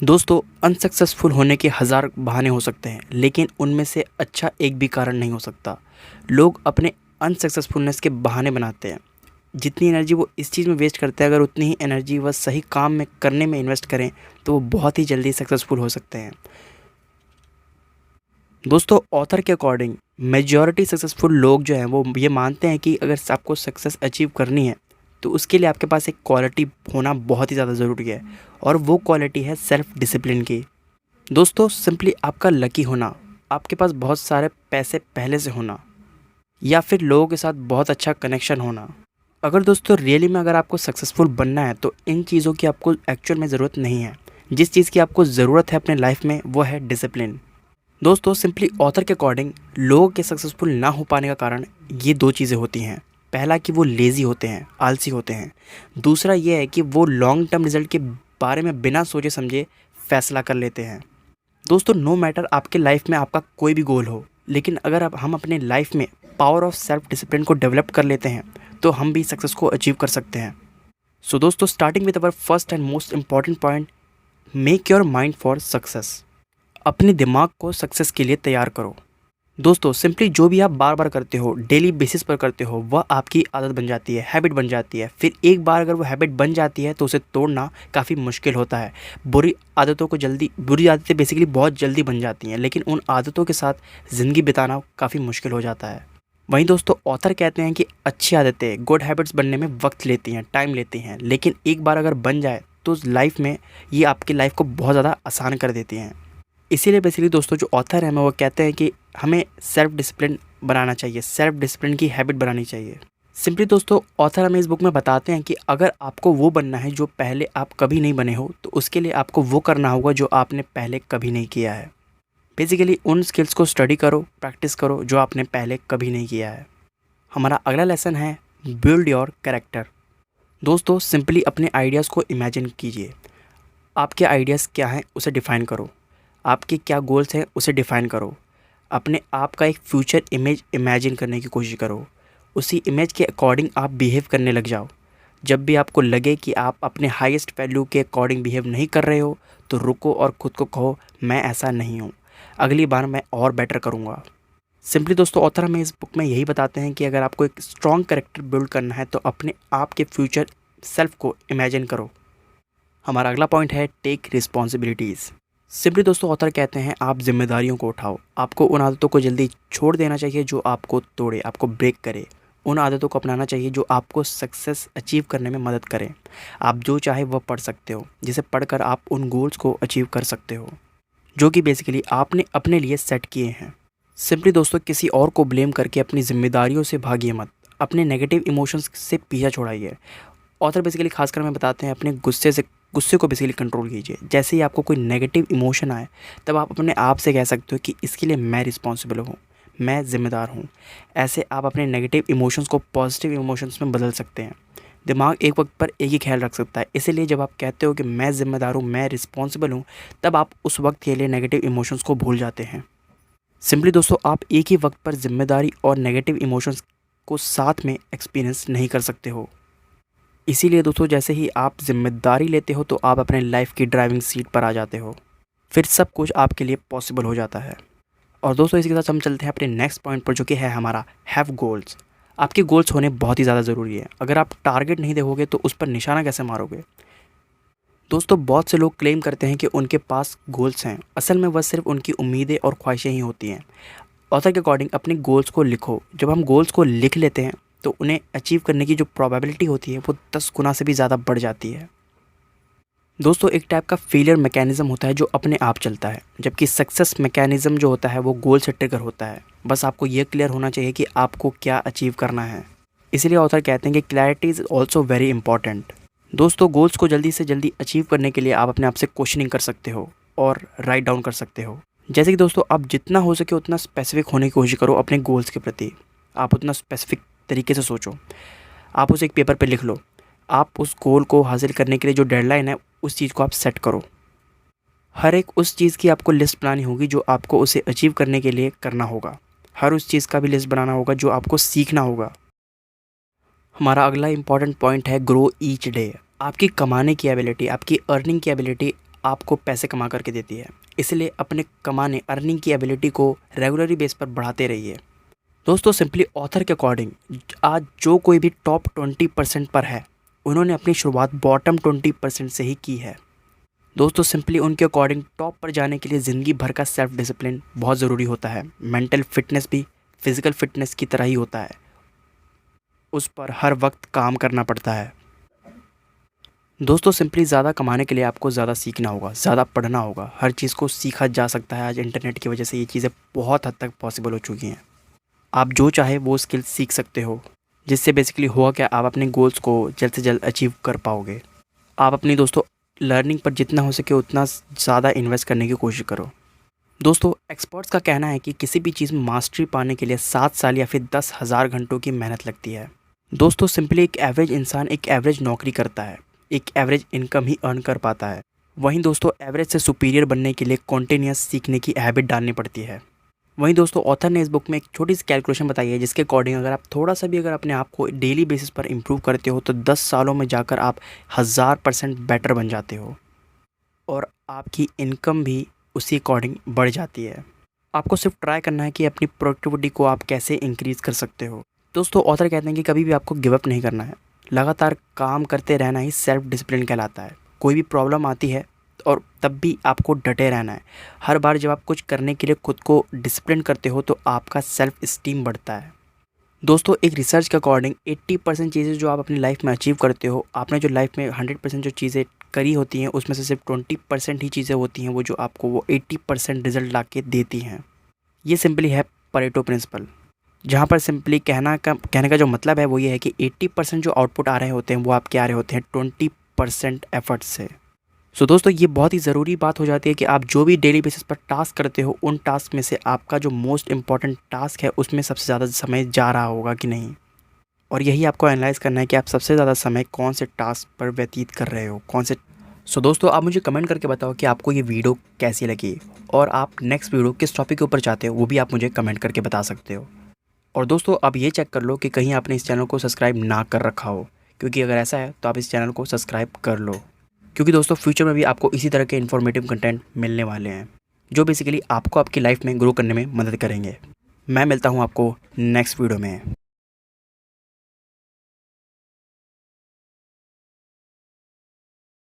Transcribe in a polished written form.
दोस्तों, अनसक्सेसफुल होने के हज़ार बहाने हो सकते हैं, लेकिन उनमें से अच्छा एक भी कारण नहीं हो सकता। लोग अपने अनसक्सेसफुलनेस के बहाने बनाते हैं। जितनी एनर्जी वो इस चीज़ में वेस्ट करते हैं, अगर उतनी ही एनर्जी वह सही काम में करने में इन्वेस्ट करें, तो वो बहुत ही जल्दी सक्सेसफुल हो सकते हैं। दोस्तों, ऑथर के अकॉर्डिंग मेजॉरिटी सक्सेसफुल लोग जो हैं वो ये मानते हैं कि अगर आपको सक्सेस अचीव करनी है, तो उसके लिए आपके पास एक क्वालिटी होना बहुत ही ज़्यादा ज़रूरी है, और वो क्वालिटी है सेल्फ डिसिप्लिन की। दोस्तों, सिंपली आपका लकी होना, आपके पास बहुत सारे पैसे पहले से होना, या फिर लोगों के साथ बहुत अच्छा कनेक्शन होना। अगर दोस्तों रियली में अगर आपको सक्सेसफुल बनना है, तो इन चीज़ों की आपको एक्चुअल में ज़रूरत नहीं है। जिस चीज़ की आपको ज़रूरत है अपने लाइफ में, वो है डिसिप्लिन। दोस्तों, सिंपली ऑथर के अकॉर्डिंग लोगों के सक्सेसफुल ना हो पाने का कारण ये दो चीज़ें होती हैं। पहला कि वो लेज़ी होते हैं, आलसी होते हैं। दूसरा ये है कि वो लॉन्ग टर्म रिजल्ट के बारे में बिना सोचे समझे फैसला कर लेते हैं। दोस्तों, नो मैटर आपके लाइफ में आपका कोई भी गोल हो, लेकिन अगर हम अपने लाइफ में पावर ऑफ सेल्फ डिसिप्लिन को डेवलप कर लेते हैं, तो हम भी सक्सेस को अचीव कर सकते हैं। सो दोस्तों, starting with our first and most important point, make your mind for success. अपने दिमाग को सक्सेस के लिए तैयार करो। दोस्तों, सिंपली जो भी आप बार बार करते हो, डेली बेसिस पर करते हो, वह आपकी आदत बन जाती है, हैबिट बन जाती है। फिर एक बार अगर वो हैबिट बन जाती है, तो उसे तोड़ना काफ़ी मुश्किल होता है। बुरी आदतें बेसिकली बहुत जल्दी बन जाती हैं, लेकिन उन आदतों के साथ ज़िंदगी बिताना काफ़ी मुश्किल हो जाता है। वहीं दोस्तों, ऑथर कहते हैं कि अच्छी आदतें, गुड हैबिट्स बनने में वक्त लेती हैं, टाइम लेती हैं, लेकिन एक बार अगर बन जाए तो लाइफ में ये आपकी लाइफ को बहुत ज़्यादा आसान कर देती हैं। इसीलिए बेसिकली दोस्तों, जो ऑथर हैं वो कहते हैं कि हमें सेल्फ डिसिप्लिन बनाना चाहिए, सेल्फ डिसिप्लिन की हैबिट बनानी चाहिए। सिंपली दोस्तों, ऑथर हमें इस बुक में बताते हैं कि अगर आपको वो बनना है जो पहले आप कभी नहीं बने हो, तो उसके लिए आपको वो करना होगा जो आपने पहले कभी नहीं किया है। बेसिकली उन स्किल्स को स्टडी करो, प्रैक्टिस करो जो आपने पहले कभी नहीं किया है। हमारा अगला लेसन है बिल्ड योर कैरेक्टर। दोस्तों, सिंपली अपने आइडियाज़ को इमेजिन कीजिए। आपके आइडियाज़ क्या हैं उसे डिफ़ाइन करो। आपके क्या गोल्स हैं उसे डिफ़ाइन करो। अपने आप का एक फ्यूचर इमेज इमेजिन करने की कोशिश करो। उसी इमेज के अकॉर्डिंग आप बिहेव करने लग जाओ। जब भी आपको लगे कि आप अपने हाईएस्ट वैल्यू के अकॉर्डिंग बिहेव नहीं कर रहे हो, तो रुको और ख़ुद को कहो, मैं ऐसा नहीं हूँ, अगली बार मैं और बेटर करूँगा। सिंपली दोस्तों, ऑथर हमें इस बुक में यही बताते हैं कि अगर आपको एक स्ट्रॉन्ग कैरेक्टर बिल्ड करना है, तो अपने आप के फ्यूचर सेल्फ को इमेजिन करो। हमारा अगला पॉइंट है टेक रिस्पॉन्सिबिलिटीज़। सिंपली दोस्तों, ऑथर कहते हैं आप जिम्मेदारियों को उठाओ। आपको उन आदतों को जल्दी छोड़ देना चाहिए जो आपको तोड़े, आपको ब्रेक करे। उन आदतों को अपनाना चाहिए जो आपको सक्सेस अचीव करने में मदद करें। आप जो चाहे वह पढ़ सकते हो, जिसे पढ़कर आप उन गोल्स को अचीव कर सकते हो जो कि बेसिकली आपने अपने लिए सेट किए हैं। सिंपली दोस्तों, किसी और को ब्लेम करके अपनी जिम्मेदारियों से भागिए मत। अपने नेगेटिव इमोशंस से पीछा छोड़ाइए। ऑथर बेसिकली खासकर हमें बताते हैं अपने गुस्से को बेसिकली कंट्रोल कीजिए। जैसे ही आपको कोई नेगेटिव इमोशन आए, तब आप अपने आप से कह सकते हो कि इसके लिए मैं रिस्पॉन्सिबल हूँ, मैं ज़िम्मेदार हूँ। ऐसे आप अपने नेगेटिव इमोशंस को पॉजिटिव इमोशंस में बदल सकते हैं। दिमाग एक वक्त पर एक ही ख्याल रख सकता है, इसीलिए जब आप कहते हो कि मैं ज़िम्मेदार हूँ, मैं रिस्पॉन्सिबल हूँ, तब आप उस वक्त के लिए नेगेटिव इमोशंस को भूल जाते हैं। सिंपली दोस्तों, आप एक ही वक्त पर जिम्मेदारी और नेगेटिव इमोशंस को साथ में एक्सपीरियंस नहीं कर सकते हो। इसीलिए दोस्तों, जैसे ही आप जिम्मेदारी लेते हो, तो आप अपने लाइफ की ड्राइविंग सीट पर आ जाते हो। फिर सब कुछ आपके लिए पॉसिबल हो जाता है। और दोस्तों, इसके साथ हम चलते हैं अपने नेक्स्ट पॉइंट पर, जो कि है हमारा हैव गोल्स। आपके गोल्स होने बहुत ही ज़्यादा ज़रूरी है। अगर आप टारगेट नहीं देखोगे, तो उस पर निशाना कैसे मारोगे। दोस्तों, बहुत से लोग क्लेम करते हैं कि उनके पास गोल्स हैं। असल में वह सिर्फ उनकी उम्मीदें और ख्वाहिशें ही होती हैं। ऑथर के अकॉर्डिंग अपने गोल्स को लिखो। जब हम गोल्स को लिख लेते हैं, तो उन्हें अचीव करने की जो प्रोबेबिलिटी होती है, वो 10 गुना से भी ज़्यादा बढ़ जाती है। दोस्तों, एक टाइप का फेलियर मैकेनिज़्म होता है जो अपने आप चलता है, जबकि सक्सेस मैकेनिज़्म जो होता है वो गोल से ट्रिगर होता है। बस आपको ये क्लियर होना चाहिए कि आपको क्या अचीव करना है। इसीलिए ऑथर कहते हैं कि clarity is also very important. दोस्तों, गोल्स को जल्दी से जल्दी अचीव करने के लिए आप अपने आप से क्वेश्चनिंग कर सकते हो और राइट डाउन कर सकते हो। जैसे कि दोस्तों, आप जितना हो सके उतना स्पेसिफिक होने की कोशिश करो अपने गोल्स के प्रति। आप उतना स्पेसिफिक तरीके से सोचो। आप उसे एक पेपर पे लिख लो। आप उस गोल को हासिल करने के लिए जो डेडलाइन है, उस चीज़ को आप सेट करो। हर एक उस चीज़ की आपको लिस्ट बनानी होगी जो आपको उसे अचीव करने के लिए करना होगा। हर उस चीज़ का भी लिस्ट बनाना होगा जो आपको सीखना होगा। हमारा अगला इंपॉर्टेंट पॉइंट है ग्रो ईच डे। आपकी कमाने की एबिलिटी, आपकी अर्निंग की एबिलिटी आपको पैसे कमा करके देती है। इसलिए अपने अर्निंग की एबिलिटी को रेगुलरी बेस पर बढ़ाते रहिए। दोस्तों सिंपली ऑथर के अकॉर्डिंग आज जो कोई भी टॉप 20% पर है, उन्होंने अपनी शुरुआत बॉटम 20% से ही की है। दोस्तों सिंपली उनके अकॉर्डिंग टॉप पर जाने के लिए ज़िंदगी भर का सेल्फ डिसिप्लिन बहुत ज़रूरी होता है। मेंटल फिटनेस भी फिज़िकल फिटनेस की तरह ही होता है, उस पर हर वक्त काम करना पड़ता है। दोस्तों सिंपली ज़्यादा कमाने के लिए आपको ज़्यादा सीखना होगा, ज़्यादा पढ़ना होगा। हर चीज़ को सीखा जा सकता है। आज इंटरनेट की वजह से ये चीज़ें बहुत हद तक पॉसिबल हो चुकी हैं। आप जो चाहे वो स्किल सीख सकते हो, जिससे बेसिकली हुआ क्या, आप अपने गोल्स को जल्द से जल्द अचीव कर पाओगे। आप अपनी दोस्तों लर्निंग पर जितना हो सके उतना ज़्यादा इन्वेस्ट करने की कोशिश करो। दोस्तों एक्सपर्ट्स का कहना है कि किसी भी चीज़ में मास्टरी पाने के लिए 7 साल या फिर 10,000 घंटों की मेहनत लगती है। दोस्तों सिंपली एक एवरेज इंसान एक एवरेज नौकरी करता है, एक एवरेज इनकम ही अर्न कर पाता है। वहीं दोस्तों एवरेज से सुपीरियर बनने के लिए कॉन्टिन्यूस सीखने की हैबिट डालनी पड़ती है। वहीं दोस्तों ऑथर ने इस बुक में एक छोटी सी कैलकुलेशन बताई है, जिसके अकॉर्डिंग अगर आप थोड़ा सा भी अगर अपने आप को डेली बेसिस पर इम्प्रूव करते हो तो 10 सालों में जाकर आप 1000% बेटर बन जाते हो और आपकी इनकम भी उसी अकॉर्डिंग बढ़ जाती है। आपको सिर्फ ट्राई करना है कि अपनी प्रोडक्टिविटी को आप कैसे इंक्रीज़ कर सकते हो। दोस्तों ऑथर कहते हैं कि कभी भी आपको गिव अप नहीं करना है, लगातार काम करते रहना ही सेल्फ डिसिप्लिन कहलाता है। कोई भी प्रॉब्लम आती है और तब भी आपको डटे रहना है। हर बार जब आप कुछ करने के लिए खुद को डिसिप्लिन करते हो तो आपका सेल्फ इस्टीम बढ़ता है। दोस्तों एक रिसर्च के अकॉर्डिंग 80% चीज़ें जो आप अपनी लाइफ में अचीव करते हो, आपने जो लाइफ में 100% जो चीज़ें करी होती हैं उसमें से सिर्फ 20% ही चीज़ें होती हैं वो जो आपको वो 80% रिजल्ट ला के देती हैं। ये सिंपली है परेटो प्रिंसिपल, जहाँ पर सिंपली कहने का जो मतलब है वो ये है कि 80% जो आउटपुट आ रहे होते हैं वो आपके आ रहे होते हैं 20% एफर्ट से। सो दोस्तों ये बहुत ही ज़रूरी बात हो जाती है कि आप जो भी डेली बेसिस पर टास्क करते हो, उन टास्क में से आपका जो मोस्ट इम्पॉर्टेंट टास्क है उसमें सबसे ज़्यादा समय जा रहा होगा कि नहीं। और यही आपको एनालाइज़ करना है कि आप सबसे ज़्यादा समय कौन से टास्क पर व्यतीत कर रहे हो, कौन से। सो दोस्तों आप मुझे कमेंट करके बताओ कि आपको ये वीडियो कैसी लगी और आप नेक्स्ट वीडियो किस टॉपिक के ऊपर चाहते हो, वो भी आप मुझे कमेंट करके बता सकते हो। और दोस्तों आप ये चेक कर लो कि कहीं आपने इस चैनल को सब्सक्राइब ना कर रखा हो, क्योंकि अगर ऐसा है तो आप इस चैनल को सब्सक्राइब कर लो, क्योंकि दोस्तों फ्यूचर में भी आपको इसी तरह के इन्फॉर्मेटिव कंटेंट मिलने वाले हैं जो बेसिकली आपको आपकी लाइफ में ग्रो करने में मदद करेंगे। मैं मिलता हूँ आपको नेक्स्ट वीडियो में।